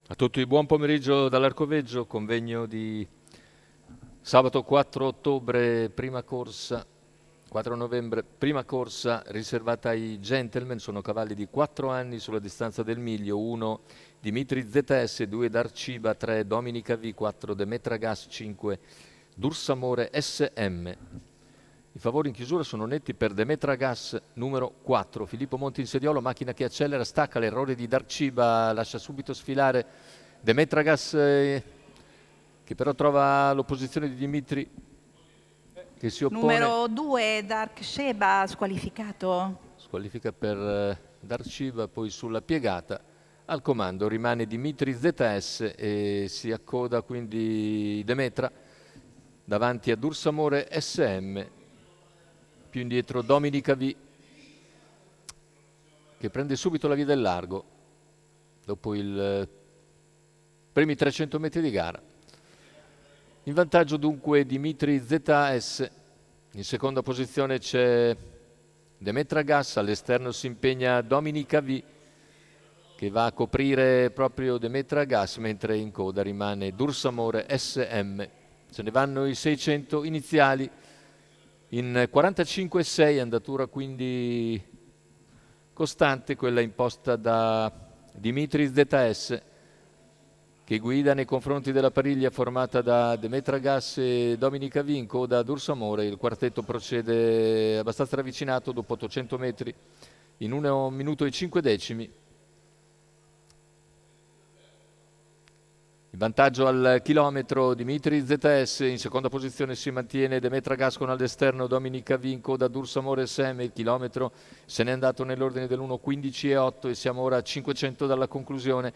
A tutti, buon pomeriggio dall'Arcoveggio, convegno di sabato 4 ottobre, prima corsa, 4 novembre, prima corsa riservata ai gentleman, sono cavalli di 4 anni sulla distanza del miglio, 1 Dimitri ZS, 2 Darciba, 3 Dominica V, 4 Demetra Gas, 5 Dursamore SM. I favori in chiusura sono netti per Demetra Gas numero 4. Filippo Monti in sediolo, macchina che accelera, stacca, l'errore di Darciba, lascia subito sfilare Demetra Gas che però trova l'opposizione di Dimitri che si oppone. Numero 2, Dark Sheba, squalificato. Squalifica per Darciba, poi sulla piegata. Al comando rimane Dimitri ZS e si accoda quindi Demetra davanti a Dursamore SM. Più indietro Dominica V che prende subito la via del largo dopo i primi 300 metri di gara. In vantaggio dunque Dimitri ZS, in seconda posizione c'è Demetra Gas, all'esterno si impegna Dominica V che va a coprire proprio Demetra Gas, mentre in coda rimane Dursamore SM. Se ne vanno i 600 iniziali in 45,6, andatura quindi costante, quella imposta da Dimitri ZS, che guida nei confronti della pariglia formata da Demetra Gas e Dominica V, in coda Dursamore. Il quartetto procede abbastanza ravvicinato dopo 800 metri in 1 minuto e 5 decimi. Il vantaggio al chilometro Dimitri ZS, in seconda posizione si mantiene Demetra Gas con all'esterno Dominica V, in coda Dursamore SM. Il chilometro se n'è andato nell'ordine dell'1:15,8 e siamo ora a 500 dalla conclusione,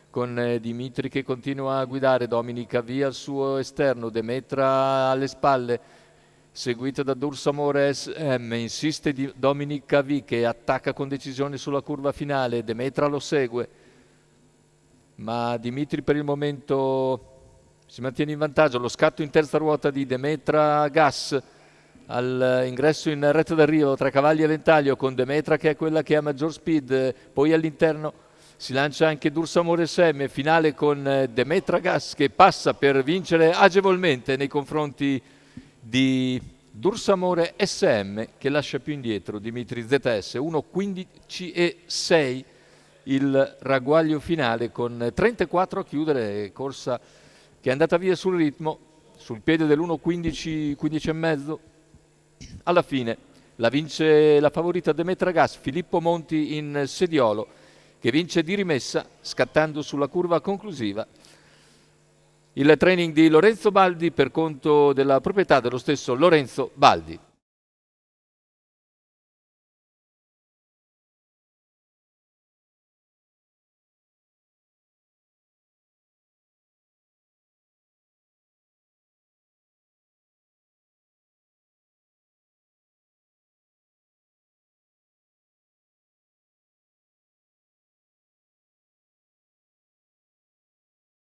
con Dimitri che continua a guidare, Dominica V al suo esterno, Demetra alle spalle, seguita da Dursamore SM. Insiste Dominica V che attacca con decisione sulla curva finale, Demetra lo segue, ma Dimitri per il momento si mantiene in vantaggio. Lo scatto in terza ruota di Demetra Gas all'ingresso in retta d'arrivo tra cavalli a ventaglio, con Demetra che è quella che ha maggior speed, poi all'interno si lancia anche Dursamore SM, finale con Demetra Gas che passa per vincere agevolmente nei confronti di Dursamore SM, che lascia più indietro Dimitri ZS. 1:15,6 il ragguaglio finale, con 34 a chiudere, corsa che è andata via sul ritmo, sul piede dell'1:15, 15 e mezzo. Alla fine la vince la favorita Demetra Gas, Filippo Monti in sediolo, che vince di rimessa scattando sulla curva conclusiva. Il training di Lorenzo Baldi per conto della proprietà dello stesso Lorenzo Baldi.